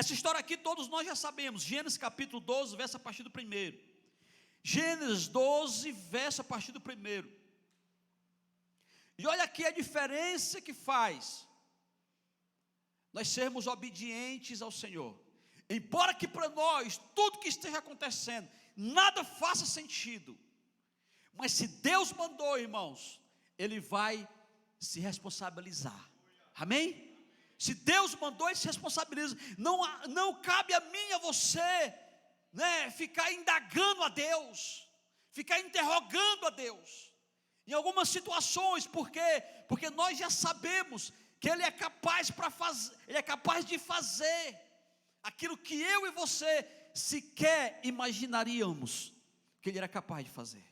Essa história aqui todos nós já sabemos. Gênesis capítulo 12, verso a partir do 1. Gênesis 12, verso a partir do 1. E olha aqui a diferença que faz nós sermos obedientes ao Senhor. Embora que para nós tudo que esteja acontecendo nada faça sentido, mas se Deus mandou, irmãos, Ele vai se responsabilizar. Amém? Se Deus mandou, Ele se responsabiliza. Não cabe a mim e a você, né, ficar indagando a Deus, ficar interrogando a Deus em algumas situações. Por quê? Porque nós já sabemos que Ele é capaz Ele é capaz de fazer aquilo que eu e você sequer imaginaríamos que Ele era capaz de fazer.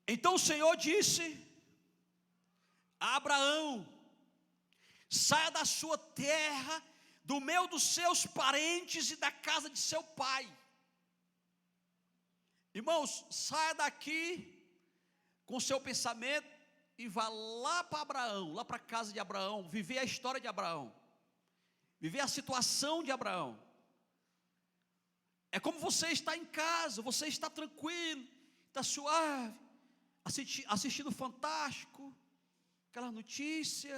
Então o Senhor disse a Abraão: saia da sua terra, do meio dos seus parentes e da casa de seu pai. Irmãos, saia daqui com o seu pensamento e vá lá para Abraão, lá para a casa de Abraão, viver a história de Abraão, viver a situação de Abraão. É como você está em casa, você está tranquilo, está suave, assistindo Fantástico, aquela notícia,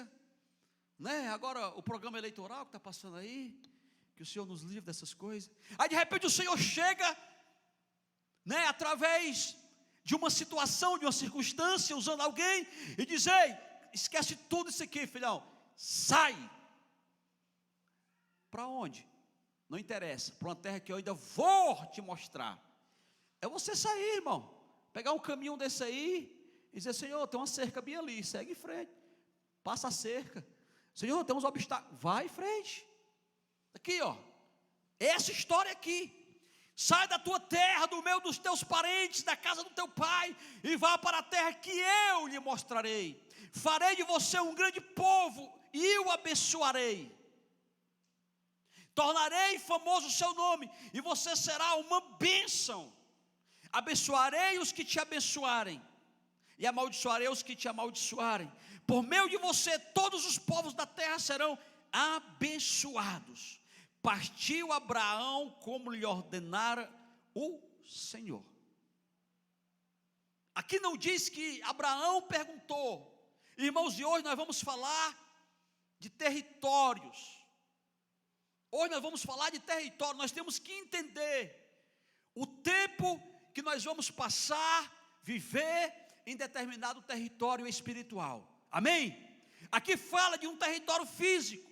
né? Agora o programa eleitoral que está passando aí, que o Senhor nos livre dessas coisas. Aí de repente o Senhor chega, né, através de uma situação, de uma circunstância, usando alguém, e diz: ei, esquece tudo isso aqui, filhão, sai. Para onde? Não interessa, para uma terra que eu ainda vou te mostrar. É você sair, irmão, pegar um caminho desse aí e dizer: Senhor, tem uma cerca bem ali, segue em frente, passa a cerca. Senhor, tem uns obstáculos, vai em frente. Aqui, ó, essa história aqui. Sai da tua terra, do meio dos teus parentes, da casa do teu pai, e vá para a terra que eu lhe mostrarei. Farei de você um grande povo e o abençoarei. Tornarei famoso o seu nome, e você será uma bênção. Abençoarei os que te abençoarem, e amaldiçoarei os que te amaldiçoarem. Por meio de você, todos os povos da terra serão abençoados. Partiu Abraão como lhe ordenara o Senhor. Aqui não diz que Abraão perguntou. Irmãos, e hoje nós vamos falar de territórios. Hoje nós vamos falar de território. Nós temos que entender o tempo que nós vamos passar, viver em determinado território espiritual. Amém? Aqui fala de um território físico,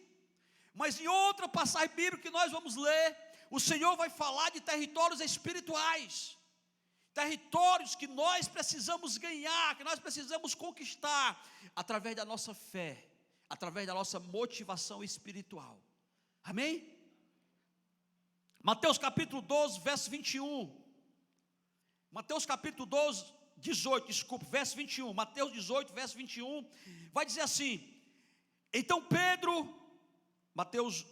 mas em outra passagem bíblica que nós vamos ler, o Senhor vai falar de territórios espirituais, territórios que nós precisamos ganhar, que nós precisamos conquistar, através da nossa fé, através da nossa motivação espiritual. Amém? Mateus capítulo 12, verso 21. Mateus capítulo 12, 18, desculpe, verso 21. Mateus 18, verso 21, vai dizer assim: então Pedro... Mateus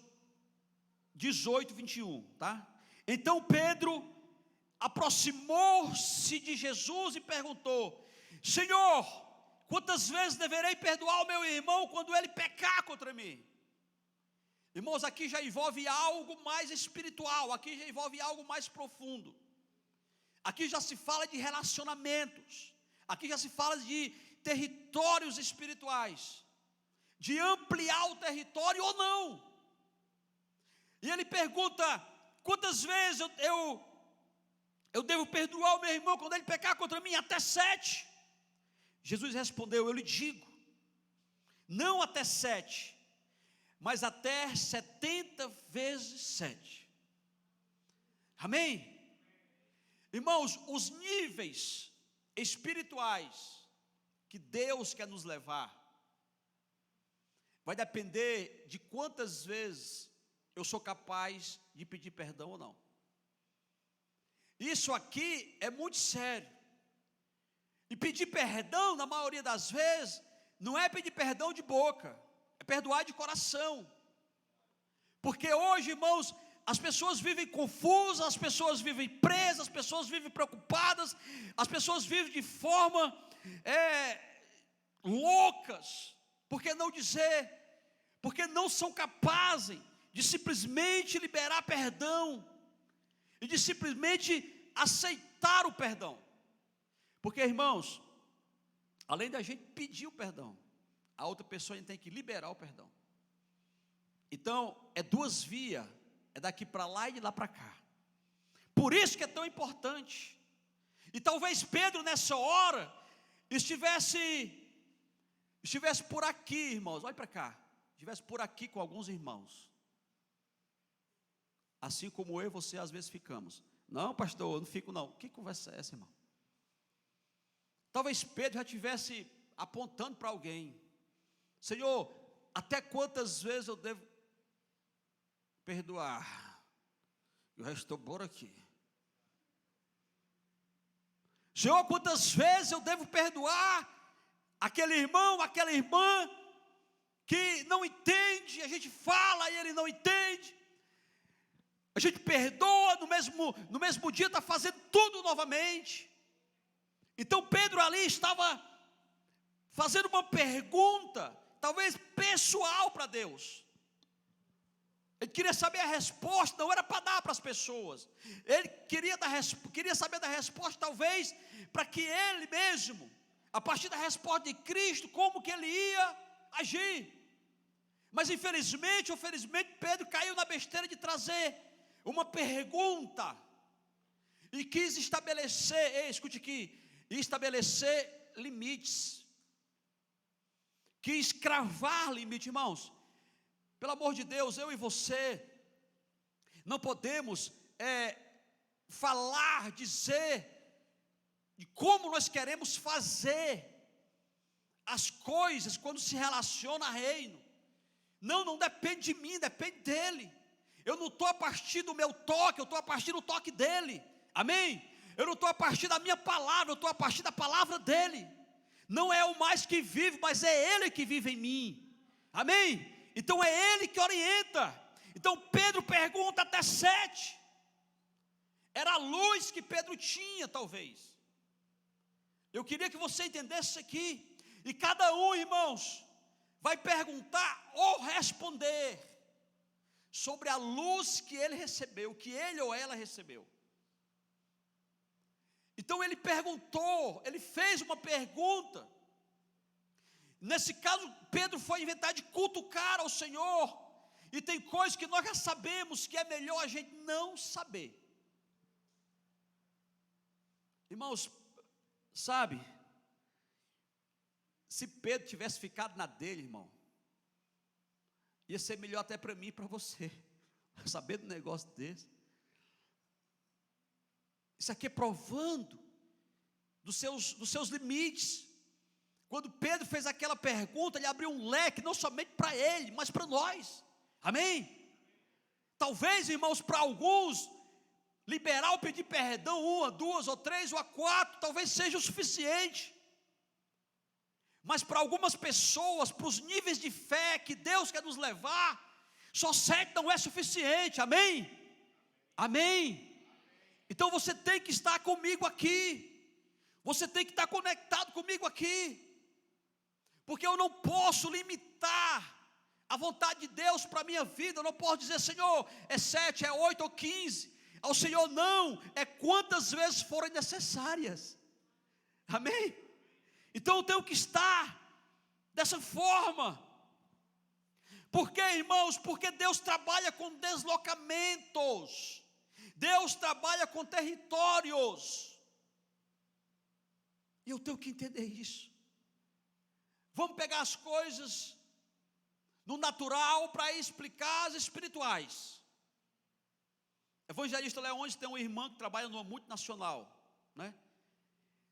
18, 21, tá? Então Pedro aproximou-se de Jesus e perguntou: Senhor, quantas vezes deverei perdoar o meu irmão quando ele pecar contra mim? Irmãos, aqui já envolve algo mais espiritual, aqui já envolve algo mais profundo. Aqui já se fala de relacionamentos, aqui já se fala de territórios espirituais, de ampliar o território ou não. E ele pergunta: quantas vezes eu devo perdoar o meu irmão quando ele pecar contra mim? Até 7. Jesus respondeu: eu lhe digo, não até 7, mas até 70 vezes 7. Amém? Irmãos, os níveis espirituais que Deus quer nos levar vai depender de quantas vezes eu sou capaz de pedir perdão ou não. Isso aqui é muito sério. E pedir perdão, na maioria das vezes, não é pedir perdão de boca, é perdoar de coração. Porque hoje, irmãos, as pessoas vivem confusas, as pessoas vivem presas, as pessoas vivem preocupadas, as pessoas vivem de forma loucas. Por que não dizer? porque não são capazes de simplesmente liberar perdão e de simplesmente aceitar o perdão. Porque, irmãos, além da gente pedir o perdão, a outra pessoa tem que liberar o perdão. Então, é duas vias, é daqui para lá e de lá para cá. Por isso que é tão importante. E talvez Pedro nessa hora estivesse por aqui, irmãos, olha para cá, estivesse por aqui com alguns irmãos, assim como eu e você às vezes ficamos. Não, pastor, eu não fico não. Que conversa é essa, irmão? Talvez Pedro já estivesse apontando para alguém: Senhor, até quantas vezes eu devo perdoar? Eu já estou por aqui. Senhor, quantas vezes eu devo perdoar aquele irmão, aquela irmã que não entende? A gente fala e ele não entende. A gente perdoa, no mesmo dia está fazendo tudo novamente. Então Pedro ali estava fazendo uma pergunta, talvez pessoal, para Deus. Ele queria saber a resposta, não era para dar para as pessoas. Ele queria saber da resposta, talvez, para que ele mesmo, a partir da resposta de Cristo, como que ele ia agir. Mas infelizmente, Pedro caiu na besteira de trazer uma pergunta e quis estabelecer, escute aqui, estabelecer limites, quis cravar limite, irmãos. Pelo amor de Deus, eu e você não podemos falar, dizer de como nós queremos fazer as coisas quando se relaciona a reino. Não depende de mim, depende dele. Eu não estou a partir do meu toque, eu estou a partir do toque dele. Amém? Eu não estou a partir da minha palavra, eu estou a partir da palavra dele. Não é o mais que vive, mas é ele que vive em mim. Amém? Então é ele que orienta. Então Pedro pergunta até 7. Era a luz que Pedro tinha, talvez. Eu queria que você entendesse isso aqui. E cada um, irmãos, vai perguntar ou responder sobre a luz que ele recebeu, que ele ou ela recebeu. Então ele perguntou, ele fez uma pergunta. Nesse caso, Pedro foi inventar de cutucar ao Senhor. E tem coisas que nós já sabemos que é melhor a gente não saber. Irmãos, sabe, se Pedro tivesse ficado na dele, irmão, ia ser melhor até para mim e para você, saber do negócio desse. Isso aqui é provando dos seus limites. Quando Pedro fez aquela pergunta, ele abriu um leque, não somente para ele, mas para nós. Amém? Talvez, irmãos, para alguns, liberar ou pedir perdão, 1, 2 ou 3 ou 4, talvez seja o suficiente. Mas para algumas pessoas, para os níveis de fé que Deus quer nos levar, só 7 não é suficiente. Amém? Amém? Então você tem que estar comigo aqui. Você tem que estar conectado comigo aqui. Porque eu não posso limitar a vontade de Deus para a minha vida. Eu não posso dizer, Senhor, é 7, é 8 ou 15. Ao Senhor não, é quantas vezes forem necessárias. Amém? Então eu tenho que estar dessa forma. Por quê, irmãos? Porque Deus trabalha com deslocamentos. Deus trabalha com territórios. E eu tenho que entender isso. Vamos pegar as coisas no natural para explicar as espirituais. Evangelista Leões tem uma irmã que trabalha numa multinacional, né?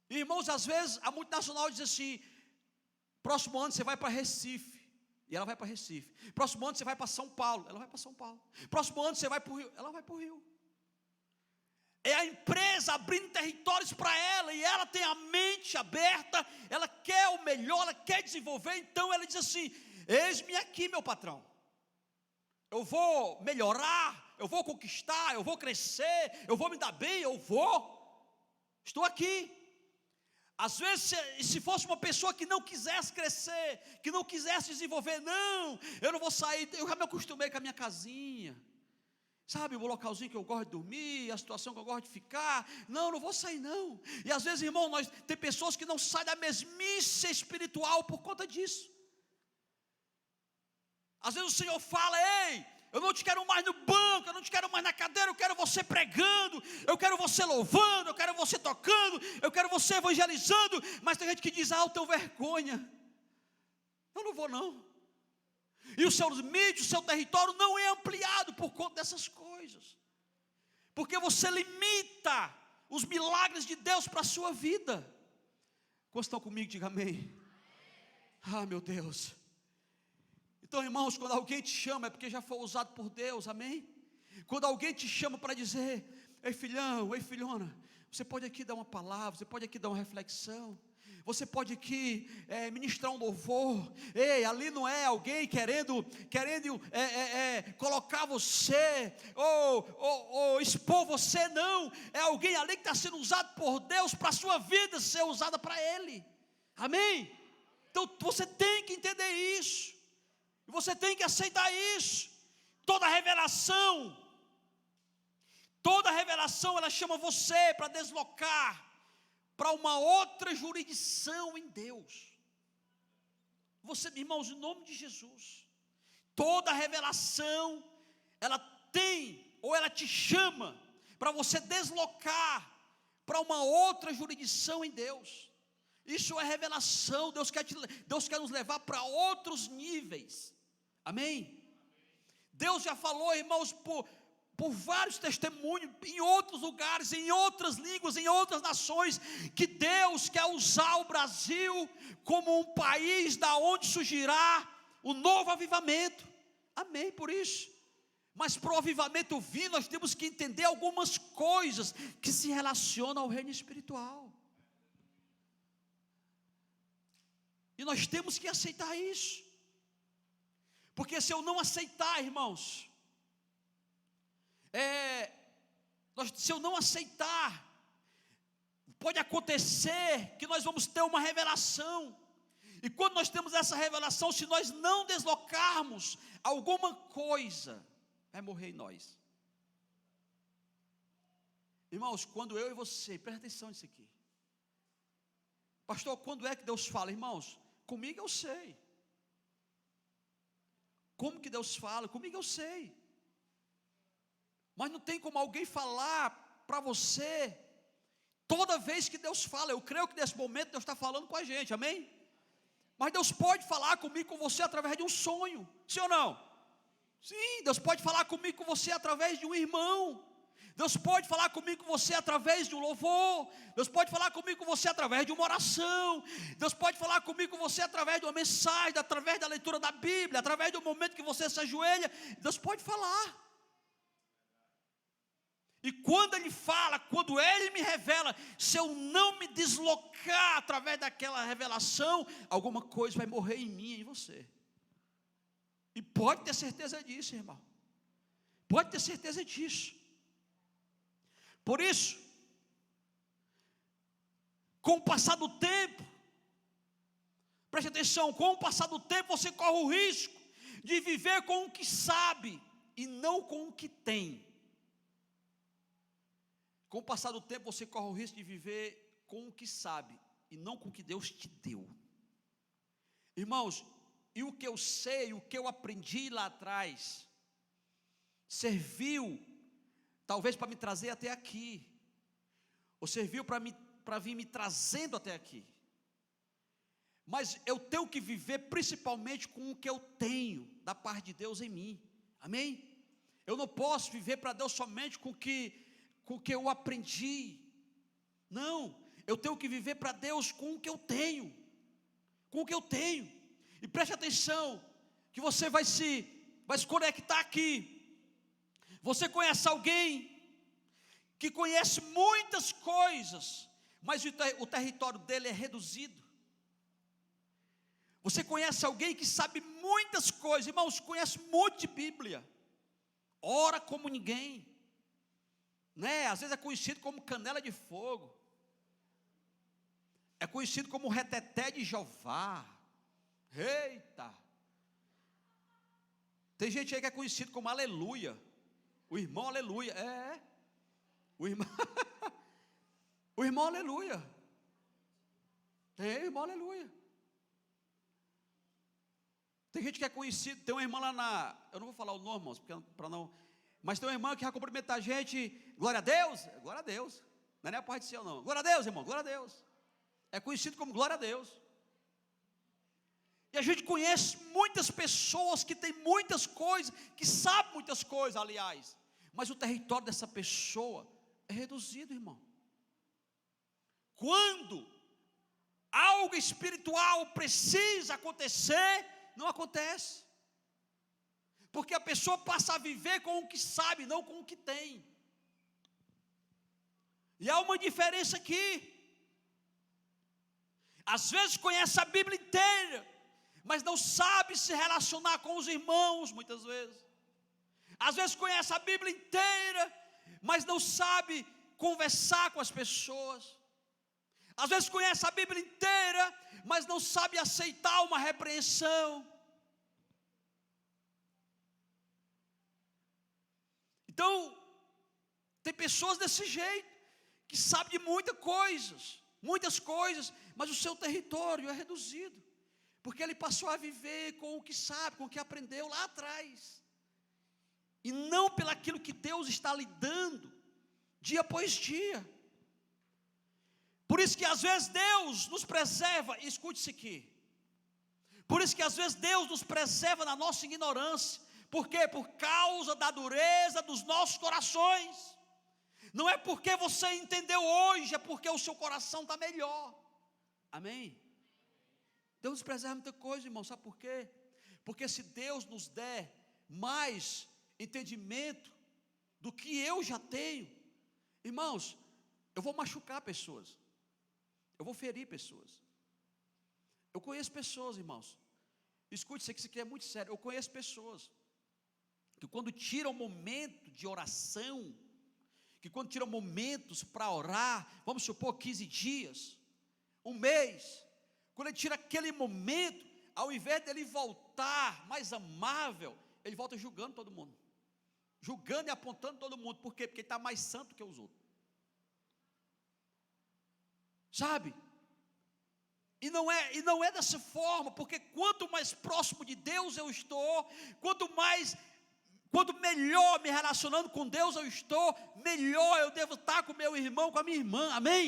E, irmãos, às vezes a multinacional diz assim: próximo ano você vai para Recife. E ela vai para Recife. Próximo ano você vai para São Paulo. Ela vai para São Paulo. Próximo ano você vai para o Rio. Ela vai para o Rio. É a empresa abrindo territórios para ela, e ela tem a mente aberta, ela quer o melhor, ela quer desenvolver. Então ela diz assim: eis-me aqui, meu patrão, eu vou melhorar, eu vou conquistar, eu vou crescer, eu vou me dar bem, estou aqui. Às vezes, se fosse uma pessoa que não quisesse crescer, que não quisesse desenvolver, não, eu não vou sair, eu já me acostumei com a minha casinha, sabe, o localzinho que eu gosto de dormir, a situação que eu gosto de ficar, não vou sair não. E às vezes, irmão, tem pessoas que não saem da mesmice espiritual por conta disso. Às vezes o Senhor fala: ei, eu não te quero mais no banco, eu não te quero mais na cadeira, eu quero você pregando, eu quero você louvando, eu quero você tocando, eu quero você evangelizando. Mas tem gente que diz: eu tenho vergonha, eu não vou não. E os seus mídias, o seu território não é ampliado por conta dessas coisas, porque você limita os milagres de Deus para a sua vida. Quantos estão comigo? Diga amém. Meu Deus. Então, irmãos, quando alguém te chama, é porque já foi usado por Deus, amém? Quando alguém te chama para dizer: ei filhão, ei filhona, você pode aqui dar uma palavra, você pode aqui dar uma reflexão, você pode aqui ministrar um louvor. Ei, ali não é alguém querendo colocar você, ou expor você, não. É alguém ali que está sendo usado por Deus para a sua vida ser usada para Ele, amém? Então você tem que entender isso. E você tem que aceitar isso. Toda revelação, ela chama você para deslocar para uma outra jurisdição em Deus. Você, irmãos, em nome de Jesus, toda revelação, ela tem, ou ela te chama para você deslocar para uma outra jurisdição em Deus. Isso é revelação. Deus quer nos levar para outros níveis, amém? Deus já falou, irmãos, por vários testemunhos, em outros lugares, em outras línguas, em outras nações, que Deus quer usar o Brasil como um país da onde surgirá o novo avivamento, amém? Por isso, mas para o avivamento vir, nós temos que entender algumas coisas que se relacionam ao reino espiritual. E nós temos que aceitar isso. Porque se eu não aceitar, irmãos, se eu não aceitar, pode acontecer que nós vamos ter uma revelação. E quando nós temos essa revelação, se nós não deslocarmos alguma coisa, vai morrer em nós. Irmãos, quando eu e você, presta atenção nisso aqui. Pastor, quando é que Deus fala? Irmãos, comigo eu sei. Como que Deus fala? Comigo eu sei. Mas não tem como alguém falar para você toda vez que Deus fala. Eu creio que nesse momento Deus está falando com a gente, amém? Mas Deus pode falar comigo, com você, através de um sonho, sim ou não? Sim, Deus pode falar comigo, com você, através de um irmão. Deus pode falar comigo, com você, através de um louvor. Deus pode falar comigo, com você, através de uma oração. Deus pode falar comigo, com você, através de uma mensagem, através da leitura da Bíblia, através do momento que você se ajoelha. Deus pode falar. E quando Ele fala, quando Ele me revela, se eu não me deslocar através daquela revelação, alguma coisa vai morrer em mim e em você. E pode ter certeza disso, irmão. Pode ter certeza disso. Por isso, com o passar do tempo, preste atenção, com o passar do tempo você corre o risco de viver com o que sabe e não com o que tem. Com o passar do tempo você corre o risco de viver com o que sabe e não com o que Deus te deu. Irmãos, e o que eu sei, o que eu aprendi lá atrás, serviu talvez para me trazer até aqui, ou serviu para vir me trazendo até aqui. Mas eu tenho que viver principalmente com o que eu tenho da parte de Deus em mim, amém? Eu não posso viver para Deus somente com o que eu aprendi. Não, eu tenho que viver para Deus com o que eu tenho, com o que eu tenho. E preste atenção, que você vai se conectar aqui. Você conhece alguém que conhece muitas coisas, mas o território dele é reduzido. Você conhece alguém que sabe muitas coisas, irmãos, conhece muito de Bíblia, ora como ninguém, né? Às vezes é conhecido como canela de fogo. é conhecido como reteté de Jeová. Eita! Tem gente aí que é conhecido como aleluia. O irmão aleluia. O irmão, o irmão aleluia. Tem irmão aleluia. Tem gente que é conhecido, tem uma irmã lá eu não vou falar o nome, irmãos, para não, mas tem uma irmã que vai cumprimentar a gente, glória a Deus, não é nem a parte de céu não, glória a Deus, irmão, glória a Deus, é conhecido como glória a Deus. E a gente conhece muitas pessoas que têm muitas coisas, que sabem muitas coisas, aliás, mas o território dessa pessoa é reduzido, irmão. Quando algo espiritual precisa acontecer, não acontece, porque a pessoa passa a viver com o que sabe, não com o que tem. E há uma diferença aqui. Às vezes conhece a Bíblia inteira, mas não sabe se relacionar com os irmãos, muitas vezes. Às vezes conhece a Bíblia inteira, mas não sabe conversar com as pessoas. Às vezes conhece a Bíblia inteira, mas não sabe aceitar uma repreensão. Então, tem pessoas desse jeito, que sabem de muitas coisas, mas o seu território é reduzido, porque ele passou a viver com o que sabe, com o que aprendeu lá atrás, e não pelaquilo que Deus está lhe dando, dia após dia. Por isso que às vezes Deus nos preserva, escute isso aqui, por isso que às vezes Deus nos preserva na nossa ignorância. Por quê? Por causa da dureza dos nossos corações. Não é porque você entendeu hoje, é porque o seu coração está melhor. Amém? Deus nos preserva muita coisa, irmão, sabe por quê? Porque se Deus nos der mais entendimento do que eu já tenho, irmãos, eu vou machucar pessoas, eu vou ferir pessoas. Eu conheço pessoas, irmãos, escute isso aqui é muito sério. Eu conheço pessoas que quando tiram momento de oração, que quando tiram momentos para orar, vamos supor 15 dias, um mês, quando ele tira aquele momento, ao invés dele voltar mais amável, ele volta julgando todo mundo, julgando e apontando todo mundo. Por quê? Porque ele está mais santo que os outros, sabe? E não é dessa forma, porque quanto mais próximo de Deus eu estou, quanto melhor me relacionando com Deus eu estou, melhor eu devo estar com meu irmão, com a minha irmã, amém?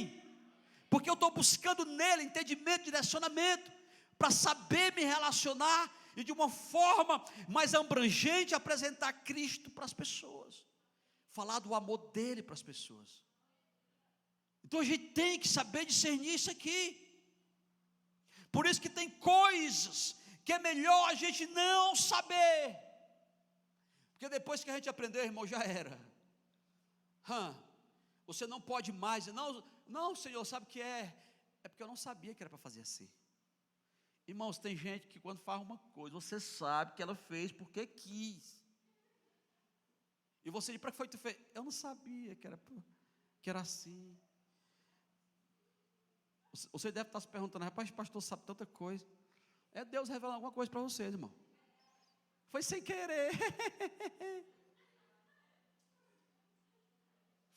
Porque eu estou buscando nele entendimento, direcionamento, para saber me relacionar e de uma forma mais abrangente apresentar Cristo para as pessoas, falar do amor dele para as pessoas. Então a gente tem que saber discernir isso aqui. Por isso que tem coisas que é melhor a gente não saber, porque depois que a gente aprender, irmão, já era. Você não pode mais. Não, Senhor, sabe o que é? É porque eu não sabia que era para fazer assim. Irmãos, tem gente que quando faz uma coisa, você sabe que ela fez porque quis. E você diz, para que foi que tu fez? Eu não sabia que era assim. Você deve estar se perguntando, rapaz, pastor sabe tanta coisa. É Deus revelando alguma coisa para vocês, irmão. Foi sem querer.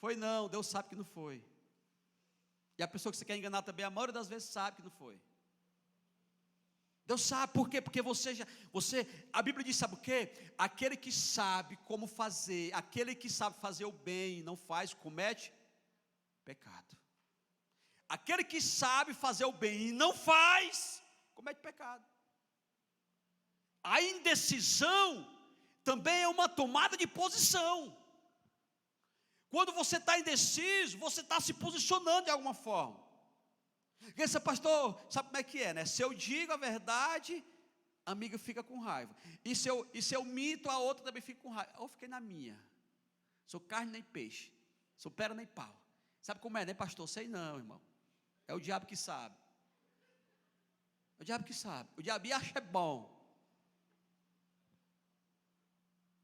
Foi não, Deus sabe que não foi. E a pessoa que você quer enganar também, a maioria das vezes sabe que não foi. Deus sabe, por quê? Porque a Bíblia diz, sabe o quê? Aquele que sabe como fazer, aquele que sabe fazer o bem e não faz, comete pecado. Aquele que sabe fazer o bem e não faz, comete pecado. A indecisão também é uma tomada de posição. Quando você está indeciso, você está se posicionando de alguma forma. Porque esse pastor, sabe como é que é, né? Se eu digo a verdade, a amiga fica com raiva. E se eu minto, a outra também fica com raiva. Eu fiquei na minha. Sou carne nem peixe. Sou pera nem pau. Sabe como é, né, pastor? Sei não, irmão. É o diabo que sabe. É o diabo que sabe. O diabo acha bom.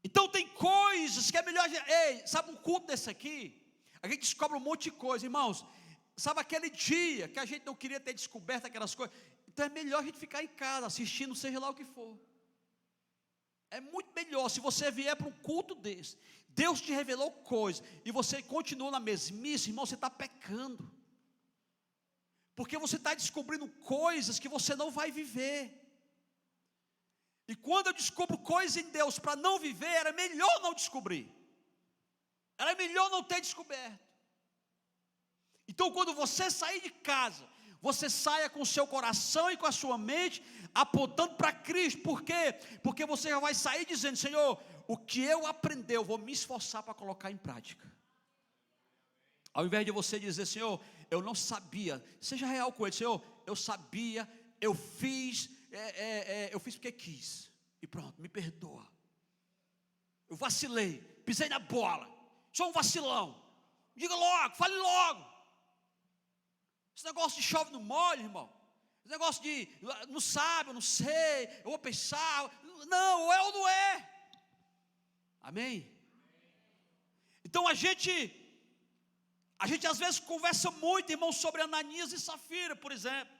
Então tem coisas que é melhor. Ei, sabe um culto desse aqui? A gente descobre um monte de coisa, irmãos. Sabe aquele dia que a gente não queria ter descoberto aquelas coisas? Então é melhor a gente ficar em casa, assistindo, seja lá o que for. É muito melhor se você vier para um culto desse, Deus te revelou coisas, e você continua na mesmice, irmão, você está pecando. Porque você está descobrindo coisas que você não vai viver. E quando eu descubro coisas em Deus para não viver, era melhor não descobrir. Era melhor não ter descoberto. Então quando você sair de casa, você saia com o seu coração e com a sua mente apontando para Cristo. Por quê? Porque você já vai sair dizendo: Senhor, o que eu aprendi, eu vou me esforçar para colocar em prática. Ao invés de você dizer: Senhor, eu não sabia, seja real com ele: Senhor, eu sabia, eu fiz porque quis, e pronto, me perdoa. Eu vacilei, pisei na bola, sou um vacilão. Diga logo, fale logo. Esse negócio de chove no molho, irmão, esse negócio de não sabe, eu não sei, eu vou pensar, não, ou é ou não é. Amém? Então a gente às vezes conversa muito, irmão, sobre Ananias e Safira, por exemplo.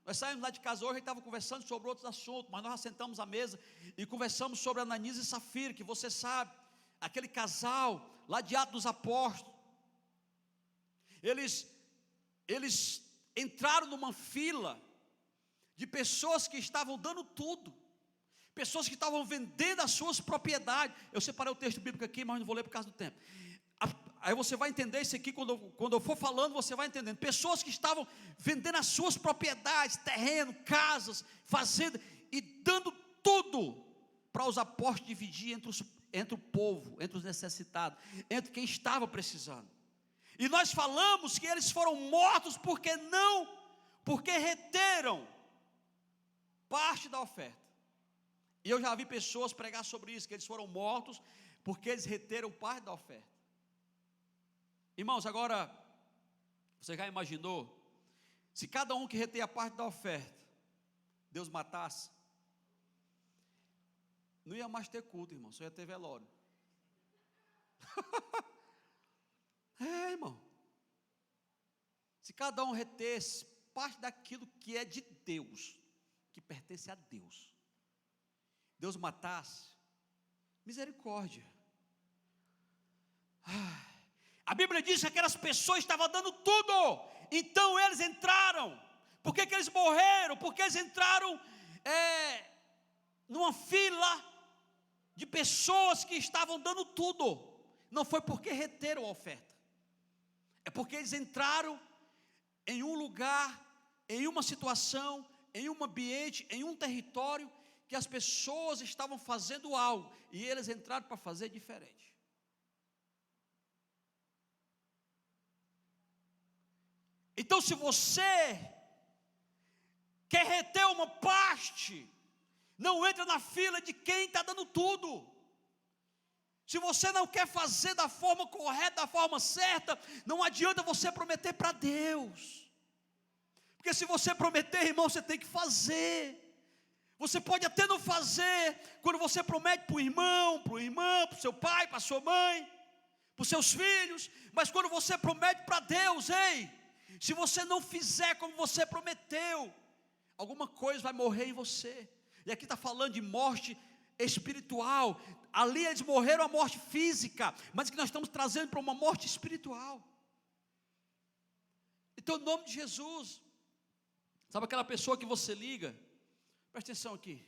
Nós saímos lá de casa hoje, a gente estava conversando sobre outros assuntos, mas nós já sentamos à mesa e conversamos sobre Ananias e Safira, que você sabe, aquele casal lá de Atos dos Apóstolos. Eles entraram numa fila de pessoas que estavam dando tudo, pessoas que estavam vendendo as suas propriedades. Eu separei o texto bíblico aqui, mas não vou ler por causa do tempo. Aí você vai entender isso aqui, quando eu for falando, você vai entendendo. Pessoas que estavam vendendo as suas propriedades, terreno, casas, fazendas, e dando tudo para os apóstolos dividir entre o povo, entre os necessitados, entre quem estava precisando. E nós falamos que eles foram mortos porque reteram parte da oferta. E eu já vi pessoas pregar sobre isso, que eles foram mortos porque eles reteram parte da oferta. Irmãos, agora, você já imaginou, se cada um que retém a parte da oferta, Deus matasse, não ia mais ter culto, irmão, só ia ter velório. Irmão, se cada um retesse parte daquilo que é de Deus, que pertence a Deus, Deus matasse, misericórdia. A Bíblia diz que aquelas pessoas estavam dando tudo, então eles entraram. Por que eles morreram? Porque eles entraram numa fila de pessoas que estavam dando tudo. Não foi porque reteram a oferta, é porque eles entraram em um lugar, em uma situação, em um ambiente, em um território, que as pessoas estavam fazendo algo, e eles entraram para fazer diferente. Então, se você quer reter uma parte, não entra na fila de quem está dando tudo. Se você não quer fazer da forma correta, da forma certa, não adianta você prometer para Deus. Porque se você prometer, irmão, você tem que fazer. Você pode até não fazer quando você promete para o irmão, para o seu pai, para a sua mãe, para os seus filhos, mas quando você promete para Deus, se você não fizer como você prometeu, alguma coisa vai morrer em você. E aqui está falando de morte espiritual. Ali eles morreram a morte física, mas que nós estamos trazendo para uma morte espiritual. Então, em nome de Jesus, sabe aquela pessoa que você liga? Presta atenção aqui.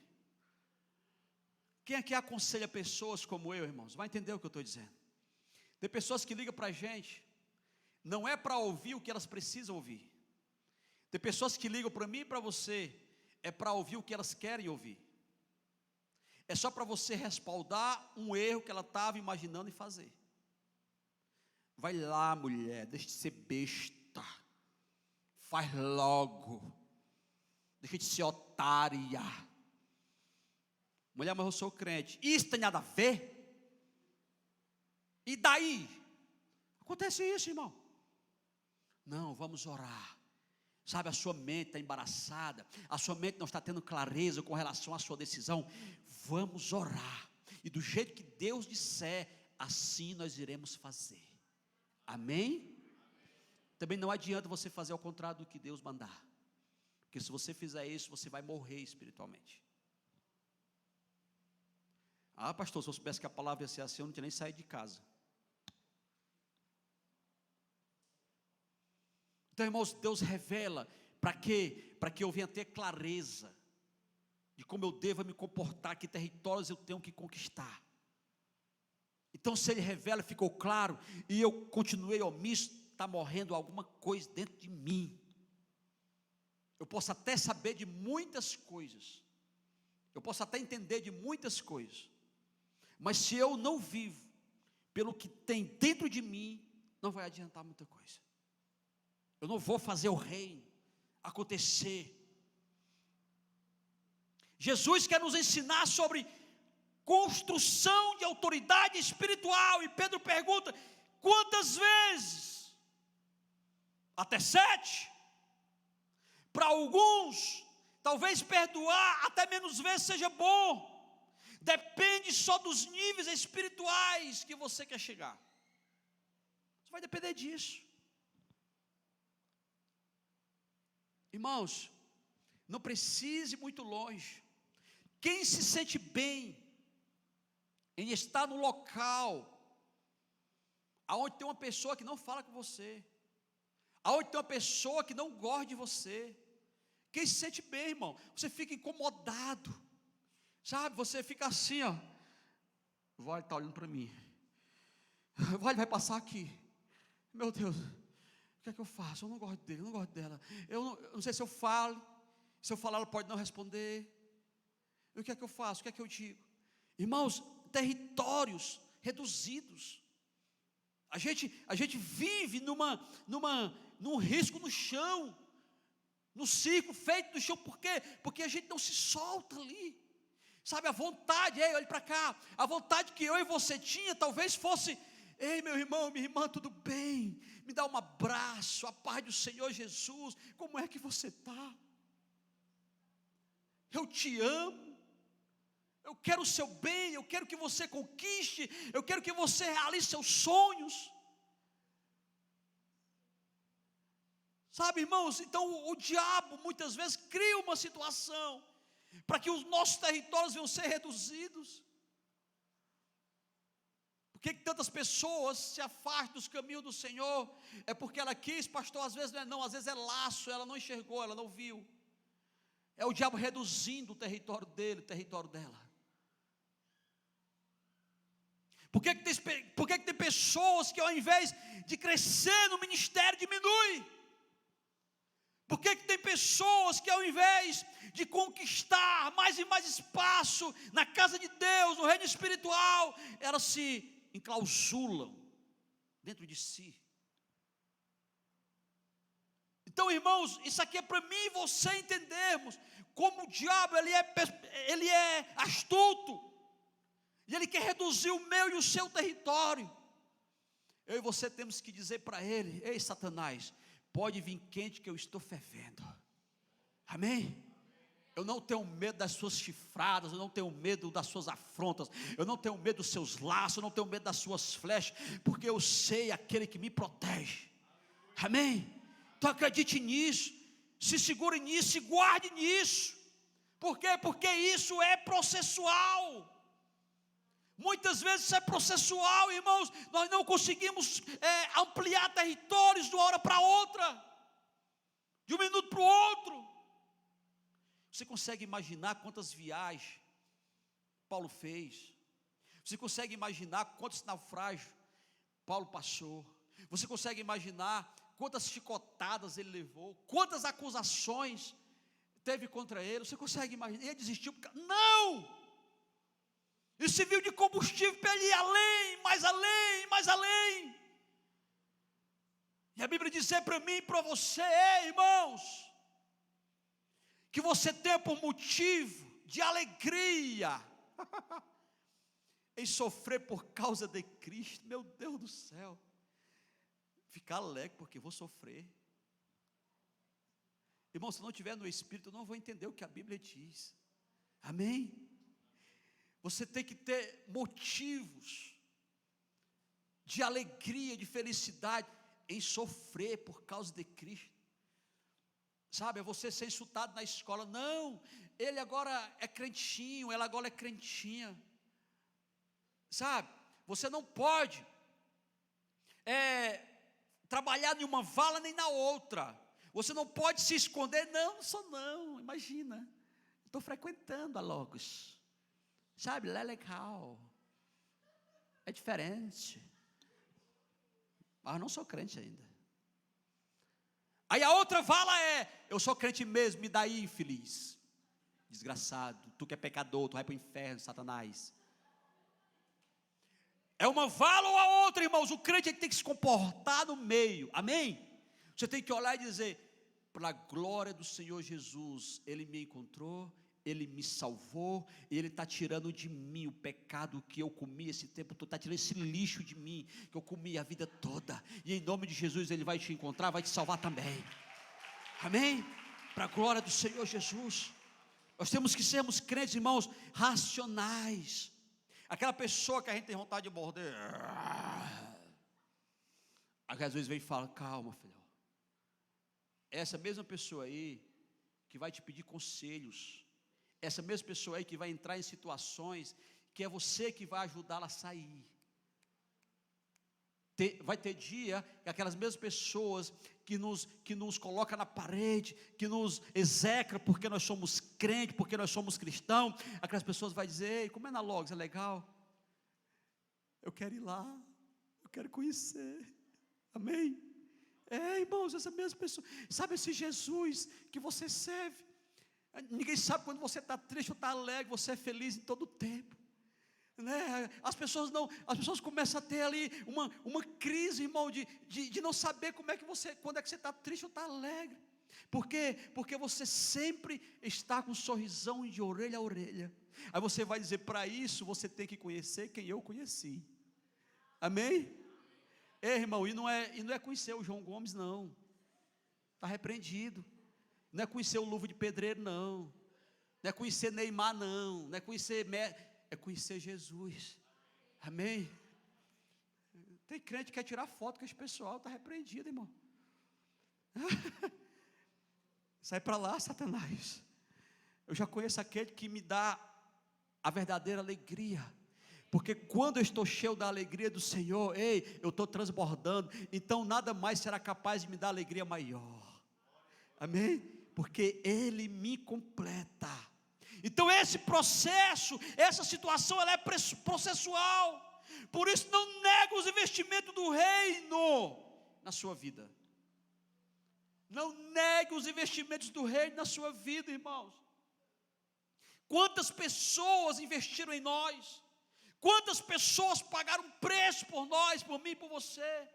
Quem aqui aconselha pessoas como eu, irmãos? Vai entender o que eu estou dizendo. Tem pessoas que ligam para a gente, não é para ouvir o que elas precisam ouvir. Tem pessoas que ligam para mim e para você, é para ouvir o que elas querem ouvir. É só para você respaldar um erro que ela estava imaginando em fazer. Vai lá, mulher, deixa de ser besta, faz logo, deixa de ser otária. Mulher, mas eu sou crente. Isso tem nada a ver? E daí? Acontece isso, irmão. Não, vamos orar. Sabe, a sua mente está embaraçada, a sua mente não está tendo clareza com relação à sua decisão. Vamos orar, e do jeito que Deus disser, assim nós iremos fazer. Amém? Também não adianta você fazer ao contrário do que Deus mandar, porque se você fizer isso, você vai morrer espiritualmente. Ah, pastor, se eu soubesse que a palavra ia ser assim, eu não tinha nem saído de casa. Então, irmãos, Deus revela, para quê? Para que eu venha ter clareza de como eu devo me comportar, que territórios eu tenho que conquistar. Então, se Ele revela, ficou claro, e eu continuei omisso, está morrendo alguma coisa dentro de mim. Eu posso até saber de muitas coisas, eu posso até entender de muitas coisas, mas se eu não vivo pelo que tem dentro de mim, não vai adiantar muita coisa. Eu não vou fazer o reino acontecer. Jesus quer nos ensinar sobre construção de autoridade espiritual, e Pedro pergunta: quantas vezes? Até 7? Para alguns, talvez perdoar até menos vezes seja bom. Depende só dos níveis espirituais que você quer chegar. Isso vai depender disso. Irmãos, não precise ir muito longe. Quem se sente bem em estar no local aonde tem uma pessoa que não fala com você, aonde tem uma pessoa que não gosta de você, quem se sente bem, irmão? Você fica incomodado, sabe? Você fica assim, ó. Vai, está olhando para mim. Vai passar aqui. Meu Deus, o que é que eu faço? Eu não gosto dele, eu não gosto dela. Eu não sei se eu falo. Se eu falar, ela pode não responder. E o que é que eu faço? O que é que eu digo? Irmãos, territórios reduzidos. A gente vive num risco no chão, no ciclo feito no chão. Por quê? Porque a gente não se solta ali. Sabe, a vontade, ei, olhe para cá, a vontade que eu e você tinha, talvez fosse: ei, meu irmão, minha irmã, tudo bem? Me dá um abraço, a paz do Senhor Jesus, como é que você está? Eu te amo, eu quero o seu bem, eu quero que você conquiste, eu quero que você realize seus sonhos. Sabe, irmãos, então o diabo muitas vezes cria uma situação para que os nossos territórios venham ser reduzidos. Por que tantas pessoas se afastam dos caminhos do Senhor? É porque ela quis, pastor, às vezes não, às vezes é laço, ela não enxergou, ela não viu. É o diabo reduzindo o território dele, o território dela. Por que tem pessoas que ao invés de crescer no ministério, diminui? Por que tem pessoas que ao invés de conquistar mais e mais espaço na casa de Deus, no reino espiritual, elas se enclausulam dentro de si? Então, irmãos, isso aqui é para mim e você entendermos como o diabo ele é astuto, e ele quer reduzir o meu e o seu território. Eu e você temos que dizer para ele: ei, Satanás, pode vir quente que eu estou fervendo. Amém? Eu não tenho medo das suas chifradas, eu não tenho medo das suas afrontas, eu não tenho medo dos seus laços, eu não tenho medo das suas flechas, porque eu sei aquele que me protege. Amém? Então acredite nisso, se segure nisso, se guarde nisso. Por quê? Porque isso é processual. Muitas vezes isso é processual, irmãos. Nós não conseguimos ampliar territórios de uma hora para outra, de um minuto para o outro. Você consegue imaginar quantas viagens Paulo fez? Você consegue imaginar quantos naufrágios Paulo passou? Você consegue imaginar quantas chicotadas ele levou? Quantas acusações teve contra ele? Você consegue imaginar? Ele desistiu? Não! E serviu de combustível para ele ir além, mais além, mais além. E a Bíblia diz para mim e para você, irmãos, que você tenha por motivo de alegria em sofrer por causa de Cristo. Meu Deus do céu, ficar alegre porque vou sofrer. Irmão, se não estiver no Espírito, eu não vou entender o que a Bíblia diz. Amém? Você tem que ter motivos de alegria, de felicidade. em sofrer por causa de Cristo. Sabe, é você ser insultado na escola. Não, ele agora é crentinho, ela agora é crentinha. Sabe, você não pode trabalhar em uma vala nem na outra. Você não pode se esconder. Não sou não, imagina. Estou frequentando a Logos. Sabe, lá é legal. É diferente. Mas eu não sou crente ainda. Aí a outra vala eu sou crente mesmo, me dá aí, infeliz. Desgraçado, tu que é pecador, tu vai para o inferno, Satanás. É uma vala ou a outra, irmãos. O crente tem que se comportar no meio, amém? Você tem que olhar e dizer: para a glória do Senhor Jesus, Ele me encontrou, Ele me salvou, Ele está tirando de mim o pecado que eu comi esse tempo todo, está tirando esse lixo de mim, que eu comi a vida toda, e em nome de Jesus Ele vai te encontrar, vai te salvar também, amém? Para a glória do Senhor Jesus. Nós temos que sermos crentes, irmãos, racionais. Aquela pessoa que a gente tem vontade de morder, às vezes vem e fala: calma, filho. Essa mesma pessoa aí que vai te pedir conselhos, essa mesma pessoa aí que vai entrar em situações que é você que vai ajudá-la a sair. Vai ter dia que aquelas mesmas pessoas que nos coloca na parede, que nos execra porque nós somos crentes, porque nós somos cristãos, aquelas pessoas vão dizer: ei, como é na Logos, é legal? Eu quero ir lá, eu quero conhecer, amém? Irmãos, essa mesma pessoa, sabe esse Jesus que você serve? Ninguém sabe quando você está triste ou está alegre, você é feliz em todo o tempo, né? As pessoas começam a ter ali uma crise, irmão, de não saber quando é que você está triste ou está alegre. Por quê? Porque você sempre está com um sorrisão de orelha a orelha. Aí você vai dizer: para isso você tem que conhecer quem eu conheci, amém? Irmão, e não é conhecer o João Gomes, não, está repreendido. Não é conhecer o Luva de Pedreiro, não é conhecer Neymar, não é conhecer é conhecer Jesus, amém? Tem crente que quer tirar foto com esse pessoal, está repreendido, irmão. Sai para lá, Satanás. Eu já conheço aquele que me dá a verdadeira alegria, porque quando eu estou cheio da alegria do Senhor, eu estou transbordando, então nada mais será capaz de me dar alegria maior, amém? Porque Ele me completa. Então esse processo, essa situação, ela é processual, por isso não nega os investimentos do reino na sua vida. Não negue os investimentos do reino na sua vida, irmãos. Quantas pessoas investiram em nós? Quantas pessoas pagaram preço por nós, por mim e por você?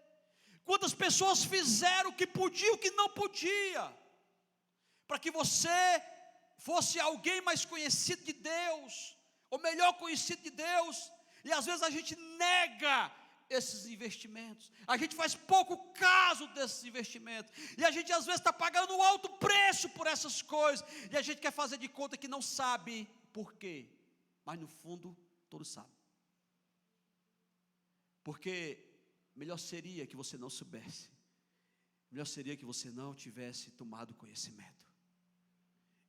Quantas pessoas fizeram o que podia, o que não podia, para que você fosse alguém mais conhecido de Deus, ou melhor conhecido de Deus? E às vezes a gente nega esses investimentos, a gente faz pouco caso desses investimentos, e a gente às vezes está pagando um alto preço por essas coisas, e a gente quer fazer de conta que não sabe por quê, mas no fundo todos sabem. Porque melhor seria que você não soubesse, melhor seria que você não tivesse tomado conhecimento.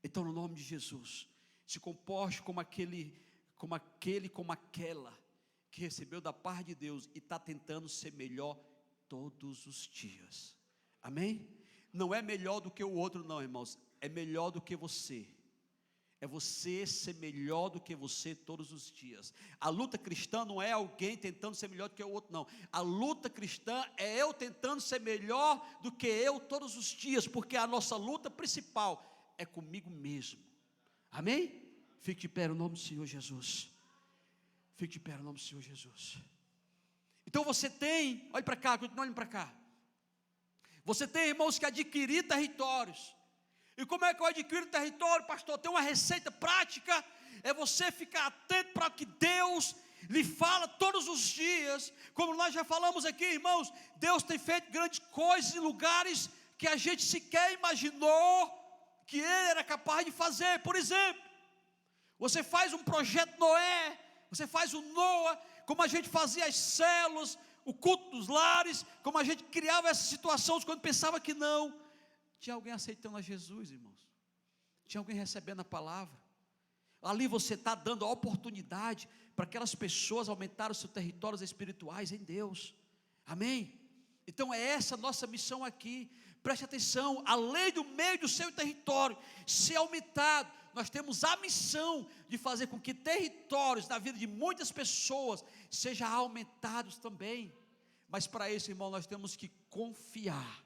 Então, no nome de Jesus, se comporte como aquela que recebeu da parte de Deus e está tentando ser melhor todos os dias, amém? Não é melhor do que o outro, não, irmãos, é melhor do que você. É você ser melhor do que você todos os dias. A luta cristã não é alguém tentando ser melhor do que o outro, não. A luta cristã é eu tentando ser melhor do que eu todos os dias, porque a nossa luta principal é comigo mesmo, amém? Fique de pé no nome do Senhor Jesus. Fique de pé no nome do Senhor Jesus. Então você tem, olhe para cá, continue olhando para cá. Você tem, irmãos, que adquirir territórios. E como é que eu adquiro território, pastor? Tem uma receita prática, é você ficar atento para o que Deus lhe fala todos os dias. Como nós já falamos aqui, irmãos, Deus tem feito grandes coisas em lugares que a gente sequer imaginou que Ele era capaz de fazer. Por exemplo, você faz um projeto Noé, você faz o Noah, como a gente fazia as células, o culto dos lares, como a gente criava essas situações quando pensava que não. Tinha alguém aceitando a Jesus, irmãos. Tinha alguém recebendo a palavra. Ali você está dando a oportunidade para aquelas pessoas aumentarem os seus territórios espirituais em Deus. Amém? Então é essa a nossa missão aqui. Preste atenção, além do meio do seu território ser aumentado, nós temos a missão de fazer com que territórios na vida de muitas pessoas sejam aumentados também. Mas para isso, irmão, nós temos que confiar.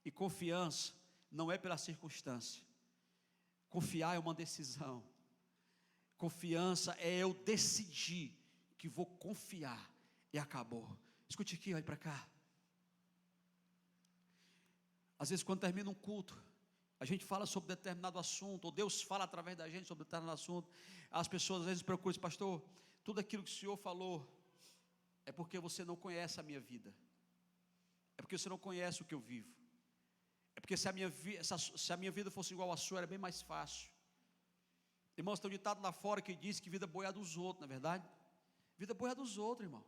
E confiança não é pela circunstância. Confiar é uma decisão. Confiança é eu decidir que vou confiar e acabou. Escute aqui, olhe para cá. Às vezes quando termina um culto, a gente fala sobre determinado assunto, ou Deus fala através da gente sobre determinado assunto. As pessoas às vezes procuram, pastor, tudo aquilo que o senhor falou é porque você não conhece a minha vida. É porque você não conhece o que eu vivo. É porque se a minha vida fosse igual à sua, era bem mais fácil. Irmãos, tem um ditado lá fora que diz que vida boa é a dos outros, não é verdade? Vida boa é a dos outros, irmão.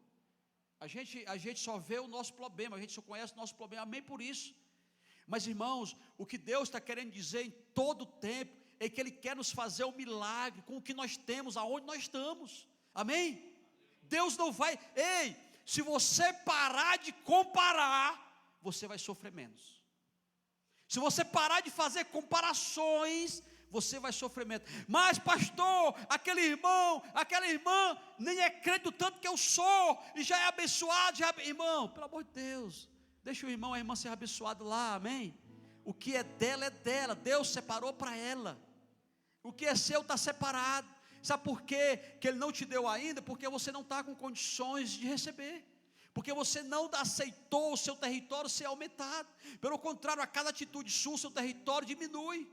A gente só vê o nosso problema, a gente só conhece o nosso problema, amém por isso. Mas irmãos, o que Deus está querendo dizer em todo o tempo, é que Ele quer nos fazer um milagre, com o que nós temos, aonde nós estamos, amém? Deus não vai, se você parar de comparar, você vai sofrer menos. Se você parar de fazer comparações, você vai sofrer menos. Mas pastor, aquele irmão, aquela irmã, nem é crente do tanto que eu sou, e já é abençoado, irmão, pelo amor de Deus, deixa o irmão, a irmã ser abençoado lá, amém? O que é dela, Deus separou para ela. O que é seu está separado. Sabe por quê que Ele não te deu ainda? Porque você não está com condições de receber. Porque você não aceitou o seu território ser aumentado. Pelo contrário, a cada atitude sua, o seu território diminui.